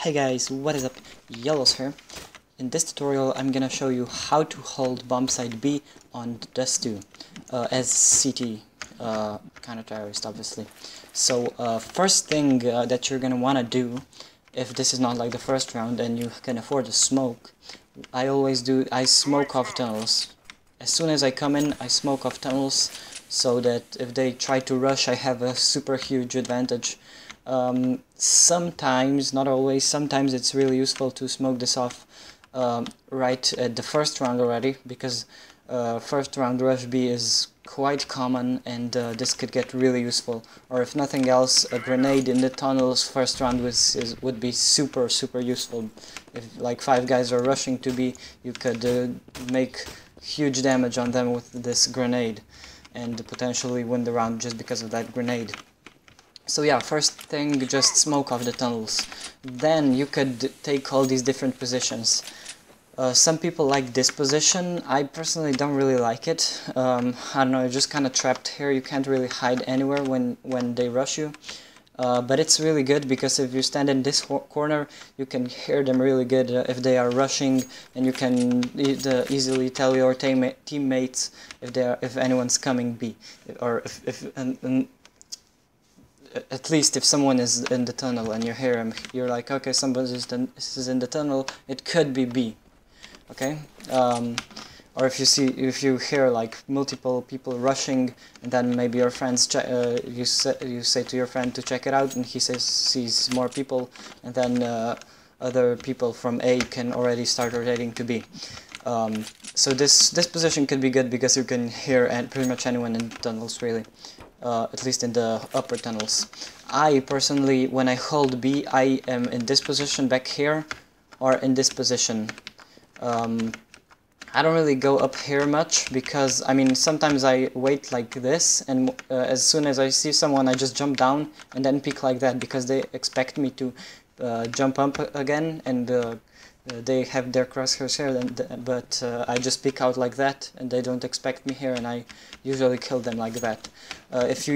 Hey guys, what is up? Yellows here. In this tutorial I'm gonna show you how to hold Bombsite B on Dust2 as CT counter-terrorist, obviously. So first thing that you're gonna wanna do, if this is not like the first round and you can afford to smoke, I smoke off tunnels. As soon as I come in, I smoke off tunnels so that if they try to rush, I have a super huge advantage. Sometimes, not always, sometimes it's really useful to smoke this off right at the first round already, because first round rush B is quite common, and this could get really useful. Or if nothing else, a grenade in the tunnels first round would be super useful. If like 5 guys are rushing to B, you could make huge damage on them with this grenade and potentially win the round just because of that grenade. So yeah, first thing, just smoke off the tunnels. Then you could take all these different positions. Some people like this position. I personally don't really like it. I don't know, you're just kind of trapped here. You can't really hide anywhere when they rush you. But it's really good because if you stand in this corner, you can hear them really good if they are rushing, and you can easily tell your teammates if anyone's coming B, or at least if someone is in the tunnel and you hear him, you're like, okay, somebody is in the tunnel, it could be B, okay? Or if you hear like multiple people rushing, and then maybe your friends you say to your friend to check it out, and he sees more people, and then other people from A can already start rotating to B. So this position could be good because you can hear pretty much anyone in the tunnels, really. At least in the upper tunnels. I personally, when I hold B, I am in this position back here, or in this position. I don't really go up here much because, I mean, sometimes I wait like this, and as soon as I see someone, I just jump down and then peek like that, because they expect me to jump up again, and they have their crosshairs here, but I just peek out like that, and they don't expect me here, and I usually kill them like that. If you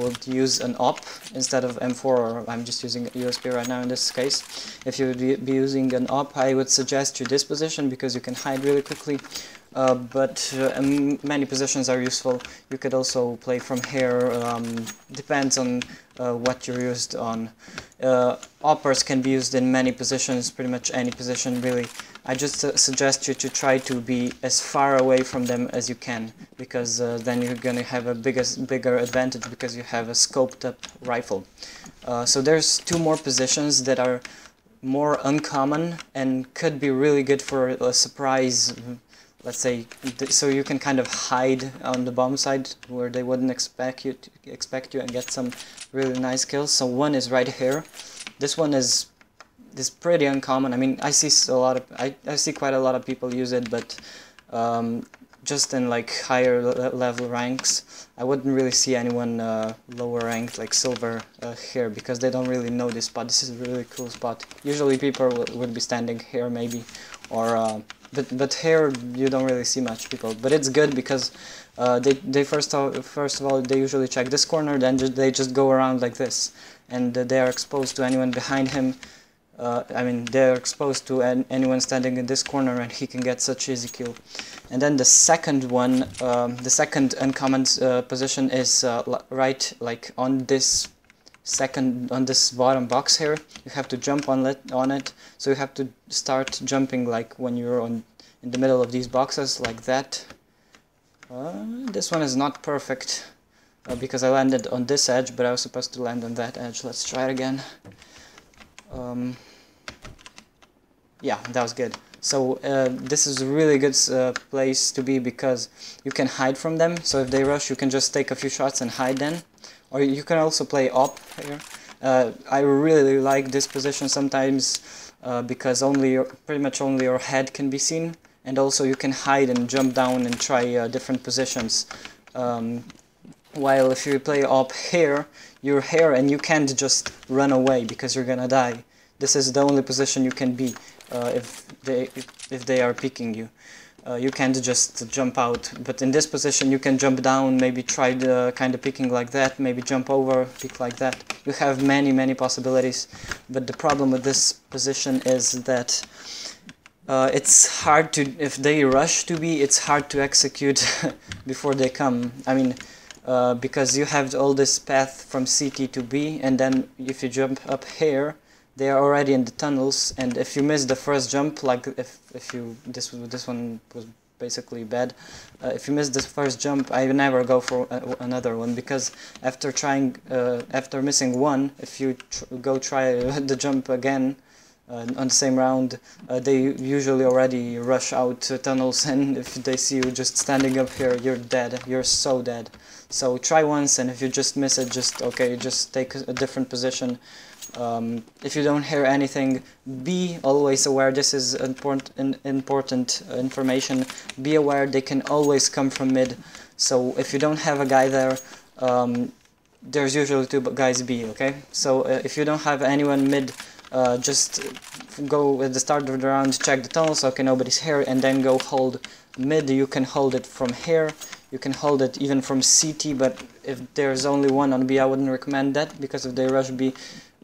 would use an op instead of M4, or I'm just using USP right now in this case, if you would be using an op, I would suggest you this position because you can hide really quickly. But many positions are useful. You could also play from here, depends on what you're used on. Oppers can be used in many positions, pretty much any position really. I just suggest you to try to be as far away from them as you can, because then you're gonna have a bigger advantage because you have a scoped up rifle. So there's 2 more positions that are more uncommon and could be really good for a surprise. Let's say, so you can kind of hide on the bomb side where they wouldn't expect you and get some really nice kills. So one is right here. This one is pretty uncommon. I mean, I see I see quite a lot of people use it, but just in like higher level ranks, I wouldn't really see anyone lower ranked like silver here, because they don't really know this spot. This is a really cool spot. Usually people would be standing here maybe, or but here you don't really see much people. But it's good because they first of all they usually check this corner, then they just go around like this, and they are exposed to anyone behind him. I mean, they're exposed to anyone standing in this corner, and he can get such easy kill. And then the second one, the second uncommon position is right like on this bottom box here. You have to jump on it, so you have to start jumping like when you're in the middle of these boxes like that. This one is not perfect because I landed on this edge, but I was supposed to land on that edge. Let's try it again. Yeah, that was good. So this is a really good place to be because you can hide from them. So if they rush, you can just take a few shots and hide then. Or you can also play op here. I really like this position sometimes because pretty much only your head can be seen, and also you can hide and jump down and try different positions. While if you play op here, you're here and you can't just run away because you're gonna die. This is the only position you can be if they are picking you. you can't just jump out. But in this position you can jump down, maybe try the kind of picking like that, maybe jump over, pick like that. You have many possibilities, but the problem with this position is that it's hard to, if they rush to B, it's hard to execute before they come. I mean, because you have all this path from CT to B, and then if you jump up here, they are already in the tunnels, and if you miss the first jump, like if you this one was basically bad. If you miss the first jump, I never go for another one, because after missing one, if you go try the jump again on the same round, they usually already rush out to tunnels, and if they see you just standing up here, you're dead. You're so dead. So try once, and if you just miss it, just take a different position. If you don't hear anything, be always aware. This is important information. Be aware they can always come from mid. So if you don't have a guy there, there's usually two guys B, okay? So if you don't have anyone mid, just go at the start of the round, check the tunnels, okay, nobody's here, and then go hold mid. You can hold it from here, you can hold it even from CT, but if there's only one on B, I wouldn't recommend that, because if they rush B,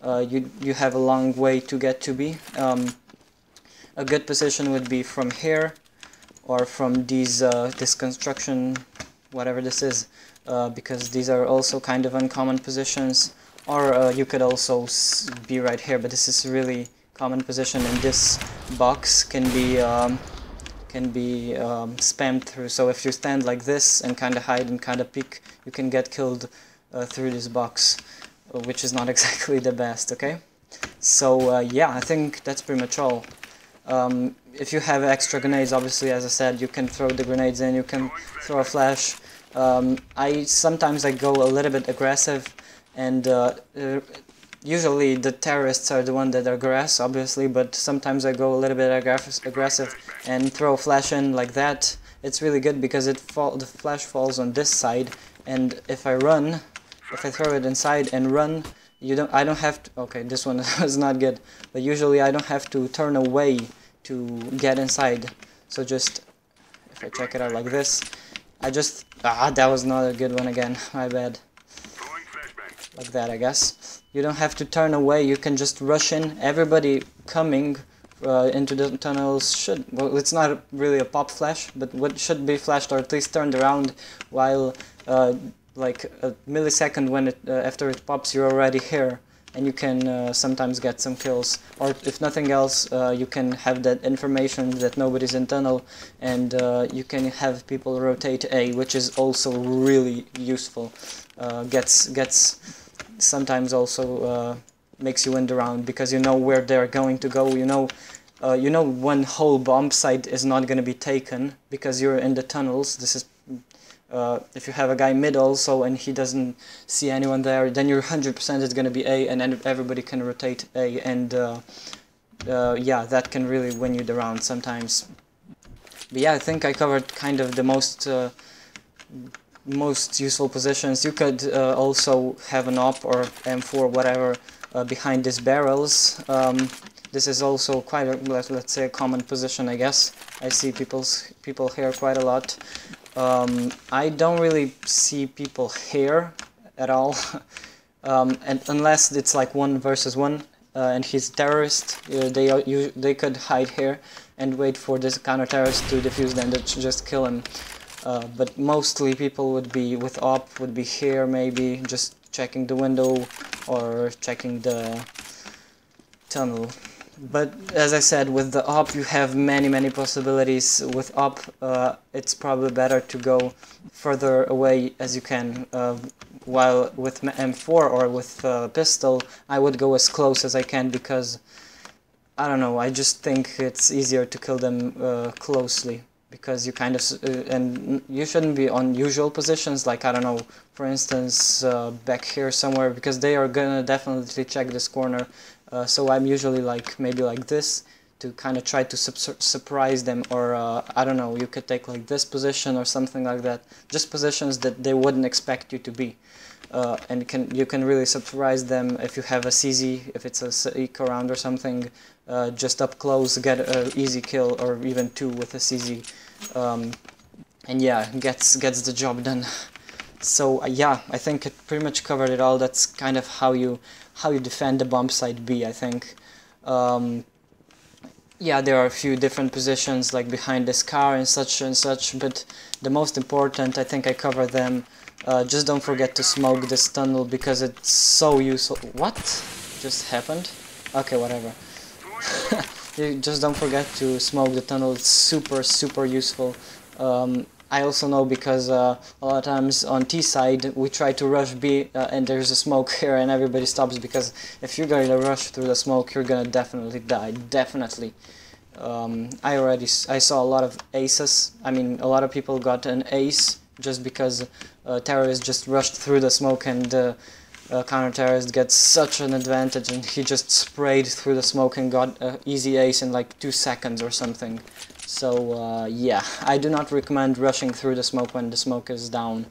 you have a long way to get to B. A good position would be from here, or from these this construction, whatever this is, because these are also kind of uncommon positions. Or you could also be right here, but this is really common position, and this box can be spammed through. So if you stand like this and kind of hide and kind of peek, you can get killed through this box, which is not exactly the best, okay? So yeah, I think that's pretty much all. If you have extra grenades, obviously, as I said, you can throw the grenades in, you can throw a flash. Sometimes I go a little bit aggressive, and usually the terrorists are the ones that are aggressive, obviously, but sometimes I go a little bit aggressive and throw a flash in like that. It's really good because the flash falls on this side, and if I run, if I throw it inside and run, I don't have to, okay, this one was not good, but usually I don't have to turn away to get inside. So just, if I check it out like this, that was not a good one again, my bad. Like that, I guess. You don't have to turn away, you can just rush in. Everybody coming into the tunnels should, well, it's not really a pop flash, but what should be flashed, or at least turned around, while like a millisecond when after it pops, you're already here, and you can sometimes get some kills. Or if nothing else, you can have that information that nobody's in tunnel, and you can have people rotate A, which is also really useful. Gets sometimes also makes you win the round, because you know where they're going to go. You know one whole bomb site is not going to be taken because you're in the tunnels. This is if you have a guy mid also and he doesn't see anyone there, then you're 100% it's going to be A, and then everybody can rotate A, and yeah, that can really win you the round sometimes. But yeah, I think I covered kind of the most useful positions. You could also have an op or M4, whatever, behind these barrels. This is also quite a, let's say, a common position, I guess. I see people here quite a lot. I don't really see people here at all, and unless it's like 1 versus 1, and he's a terrorist, they could hide here and wait for this counter-terrorist to defuse them, to just kill him. But mostly people would be with op, would be here maybe, just checking the window or checking the tunnel. But as I said, with the op you have many possibilities. With op it's probably better to go further away as you can, while with M4 or with pistol I would go as close as I can, because I don't know, I just think it's easier to kill them closely, because you kind of and you shouldn't be on usual positions, like I don't know, for instance back here somewhere, because they are gonna definitely check this corner. So I'm usually like maybe like this, to kind of try to surprise them, or I don't know, you could take like this position or something like that, just positions that they wouldn't expect you to be, and you can really surprise them if you have a CZ, if it's a eco round or something, just up close, get an easy kill, or even 2 with a CZ. and yeah, gets the job done. So yeah, I think it pretty much covered it all. That's kind of how you defend the Bombsite B, I think. Yeah, there are a few different positions like behind this car and such, but the most important, I think I covered them. Just don't forget to smoke this tunnel because it's so useful. What just happened? Okay, whatever. You just don't forget to smoke the tunnel. It's super useful. I also know because a lot of times on T side we try to rush B and there's a smoke here and everybody stops, because if you're going to rush through the smoke you're gonna definitely die, definitely. I saw a lot of aces. I mean, a lot of people got an ace just because terrorists just rushed through the smoke, and counter-terrorist gets such an advantage and he just sprayed through the smoke and got an easy ace in like 2 seconds or something. So yeah, I do not recommend rushing through the smoke when the smoke is down.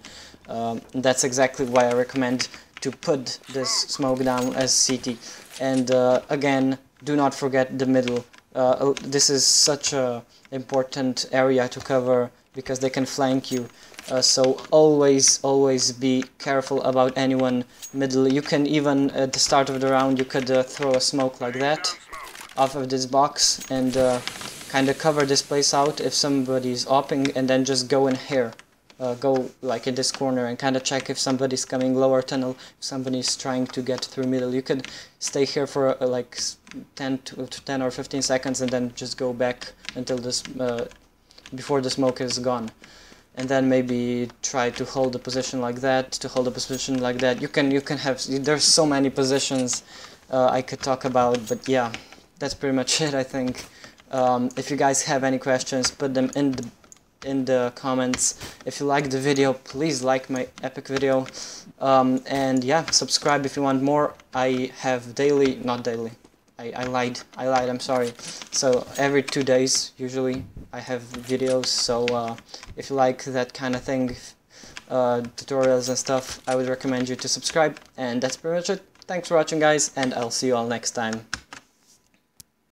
That's exactly why I recommend to put this smoke down as CT. And again, do not forget the middle. This is such a important area to cover because they can flank you. So always be careful about anyone middle. You can even at the start of the round you could throw a smoke like that off of this box and kind of cover this place out if somebody's opping, and then just go in here. Go like in this corner and kind of check if somebody's coming lower tunnel, if somebody's trying to get through middle. You could stay here for like 10 or 15 seconds and then just go back until this before the smoke is gone, and then maybe try to hold the position like that, You can have, there's so many positions I could talk about, but yeah, that's pretty much it, I think. If you guys have any questions, put them in the comments. If you like the video, please like my epic video, and yeah, subscribe if you want more. I have daily, not daily, I lied, I'm sorry. So every 2 days usually I have videos, so if you like that kind of thing, tutorials and stuff, I would recommend you to subscribe. And that's pretty much it. Thanks for watching, guys, and I'll see you all next time.